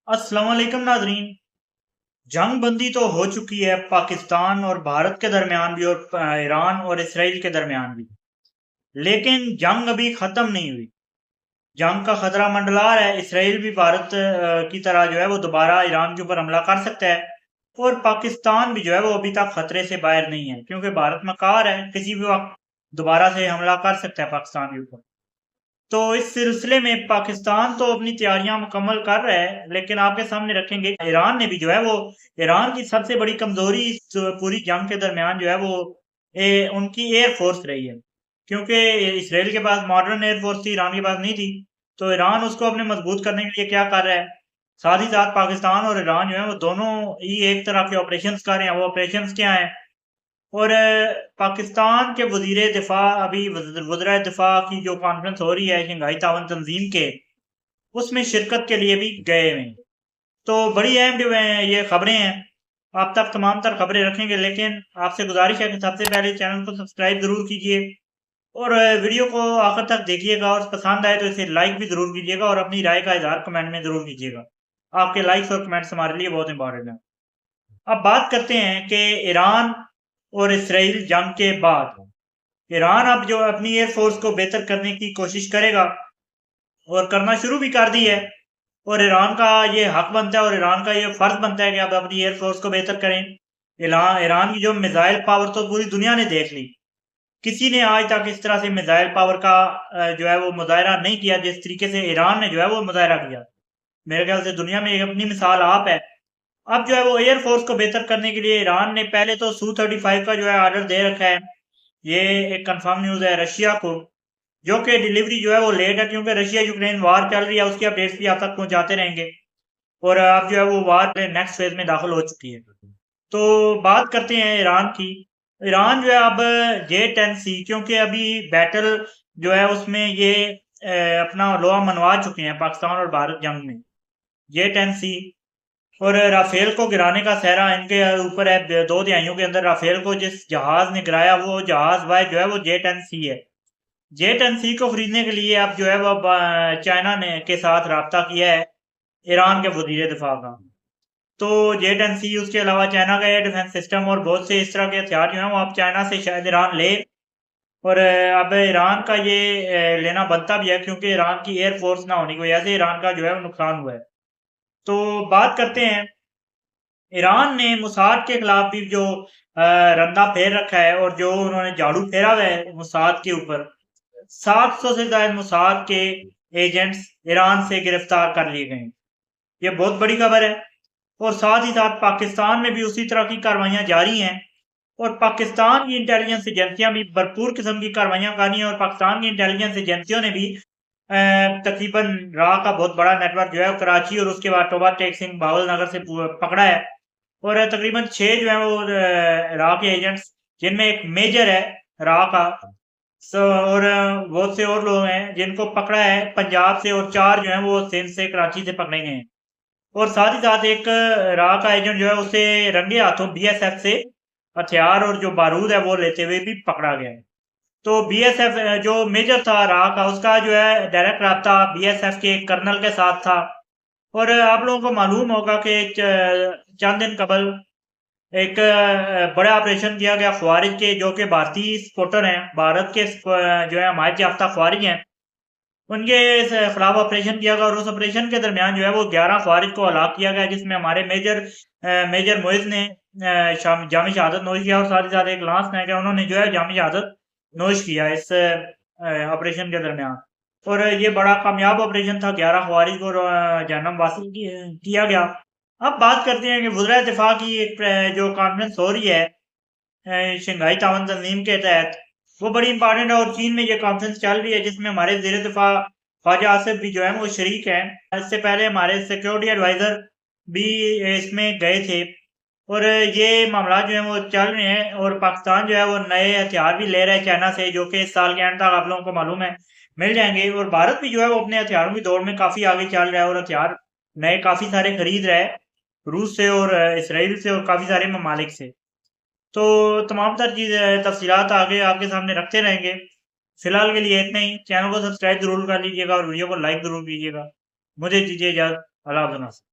अस्सलाम वालेकुम नाजरीन। जंग बंदी तो हो चुकी है पाकिस्तान और भारत के दरमियान भी और ईरान और इसराइल के दरमियान भी। लेकिन जंग अभी खत्म नहीं हुई। जंग का खतरा मंडला रहा है। इसराइल भी भारत की तरह जो है वो दोबारा ईरान के ऊपर हमला कर सकता है। और पाकिस्तान भी जो है वो अभी तक खतरे से बाहर नहीं है, क्योंकि भारत मकार है, किसी भी वक्त दोबारा से हमला कर सकता है पाकिस्तान के ऊपर। तो इस सिलसिले में पाकिस्तान तो अपनी तैयारियां मुकम्मल कर रहा है, लेकिन आपके सामने रखेंगे ईरान ने भी जो है वो ईरान की सबसे बड़ी कमजोरी इस पूरी जंग के दरमियान जो है वो उनकी एयर फोर्स रही है। क्योंकि इसराइल के पास मॉडर्न एयर फोर्स थी, ईरान के पास नहीं थी। तो ईरान उसको अपने मजबूत करने के लिए क्या कर रहा है, साथ ही साथ पाकिस्तान और ईरान जो है वो दोनों ही एक तरह के ऑपरेशन कर रहे हैं। वो ऑपरेशन क्या है? और पाकिस्तान के वजीर दिफा अभी वज़रा दिफा की जो कॉन्फ्रेंस हो रही है शंघाई ताउन तंजीम के, उसमें शिरकत के लिए भी गए हुए हैं। तो बड़ी अहम जो है ये खबरें हैं, आप तक तमाम तर खबरें रखेंगे। लेकिन आपसे गुजारिश है कि सबसे पहले चैनल को सब्सक्राइब जरूर कीजिए और वीडियो को आखिर तक देखिएगा, और पसंद आए तो इसे लाइक भी जरूर कीजिएगा और अपनी राय का इजहार कमेंट में जरूर कीजिएगा। आपके लाइक्स और कमेंट्स हमारे लिए बहुत इंपॉर्टेंट है। अब बात करते हैं कि ईरान और इसराइल जंग के बाद ईरान अब जो अपनी एयर फोर्स को बेहतर करने की कोशिश करेगा, और करना शुरू भी कर दी है। और ईरान का ये हक बनता है और ईरान का ये फर्ज बनता है कि अब अपनी एयर फोर्स को बेहतर करें। ईरान ईरान की जो मिसाइल पावर तो पूरी दुनिया ने देख ली। किसी ने आज तक इस तरह से मिसाइल पावर का जो है वो मुजाहरा नहीं किया जिस तरीके से ईरान ने जो है वो मुजाहरा किया। मेरे ख्याल से दुनिया में एक अपनी मिसाल आप है। अब जो है वो एयर फोर्स को बेहतर करने के लिए ईरान ने पहले तो Su-35 का जो है ऑर्डर दे रखा है। ये एक कंफर्म न्यूज़ है रशिया को, जो कि डिलीवरी जो है वो लेट है, क्योंकि रशिया यूक्रेन वार चल रही है, उसकी अपडेट्स भी आप तक पहुंचाते रहेंगे। और अब जो है वो वार नेक्स्ट फेज में दाखिल हो चुकी है। तो बात करते हैं ईरान की। ईरान जो है अब J-10C, क्योंकि अभी बैटल जो है उसमें ये अपना लोहा मनवा चुके हैं पाकिस्तान और भारत जंग में। J-10C और राफेल को गिराने का सहरा इनके ऊपर है। 2 दिहाइयों के अंदर राफेल को जिस जहाज ने गिराया, वो जहाज भाई जो है वो J-10C है। J-10C को खरीदने के लिए अब जो है वो चाइना ने के साथ राब्ता किया है ईरान के वजीर दिफा का। तो J-10C, उसके अलावा चाइना का एयर डिफेंस सिस्टम और बहुत से इस तरह के हथियार जो हैं वो अब चाइना से शायद ईरान ले। और अब ईरान का ये लेना बनता भी है, क्योंकि ईरान की एयर फोर्स ना होने की वजह से ईरान का जो है वो नुकसान हुआ है। तो बात करते हैं, ईरान ने मुसाद के खिलाफ भी जो रंदा फेर रखा है, और जो उन्होंने झाड़ू फेरा हुआ है मुसाद के ऊपर। 700 से ज्यादा मुसाद के एजेंट्स ईरान से गिरफ्तार कर लिए गए। ये बहुत बड़ी खबर है। और साथ ही साथ पाकिस्तान में भी उसी तरह की कार्रवाइयां जारी हैं। और पाकिस्तान की इंटेलिजेंस एजेंसियां भी भरपूर किस्म की कार्रवाइयां कर रही हैं। और पाकिस्तान की इंटेलिजेंस एजेंसियों ने भी तकरीबन रा का बहुत बड़ा नेटवर्क जो है वो कराची और उसके बाद टोबा टेक सिंह बावल नगर से पकड़ा है। और तकरीबन 6 जो है वो रा के एजेंट्स, जिनमें एक मेजर है रा का। और बहुत से और लोग हैं जिनको पकड़ा है पंजाब से, और 4 जो है वो सिंध से, कराची से पकड़े गए हैं। और साथ ही साथ एक रा का एजेंट जो है उसे रंगे हाथों बीएसएफ से हथियार और जो बारूद है वो लेते हुए भी पकड़ा गया है। तो बीएसएफ जो मेजर था रा का, उसका जो है डायरेक्ट राब्ता बीएसएफ के कर्नल के साथ था। और आप लोगों को मालूम होगा कि चंद दिन कबल एक बड़ा ऑपरेशन किया गया ख्वारिज के, जो कि भारतीय सपोर्टर हैं, भारत के जो है हमायत याफ्ता ख्वारिज हैं, उनके खिलाफ ऑपरेशन किया गया। और उस ऑपरेशन के दरमियान जो है वो 11 ख्वारिज को हलाक किया गया, जिसमें हमारे मेजर मोइज ने जामी शहादत नोश किया, और साथ ही साथ एक लांस नायक है, उन्होंने जो है जामी शहादत नोश किया इस ऑपरेशन के दरमियान। और ये बड़ा कामयाब ऑपरेशन था, 11 ख्वारिज को जहन्नम वासिल किया गया। अब बात करते हैं कि वज़रा दिफा की एक जो कॉन्फ्रेंस हो रही है शंघाई ताउन तंजीम के तहत, वो बड़ी इंपॉर्टेंट है। और चीन में ये कॉन्फ्रेंस चल रही है, जिसमें हमारे वज़ीर दिफा ख्वाजा आसिफ भी जो है वो शरीक हैं। इससे पहले हमारे सिक्योरिटी एडवाइजर भी इसमें गए थे। और ये मामला जो है वो चल रहे हैं, और पाकिस्तान जो है वो नए हथियार भी ले रहा है चाइना से, जो कि इस साल के एंड तक आप लोगों को मालूम है मिल जाएंगे। और भारत भी जो है वो अपने हथियारों की दौड़ में काफी आगे चल रहा है, और हथियार नए काफी सारे खरीद रहा है रूस से और इसराइल से और काफी सारे ममालिक से। तो तमाम तर चीज तफसीलात आगे आपके सामने रखते रहेंगे। फिलहाल के लिए इतना ही। चैनल को सब्सक्राइब जरूर कर लीजिएगा और वीडियो को लाइक जरूर कीजिएगा। मुझे दीजिए इजाजत। अल्लाह हाफ़िज़।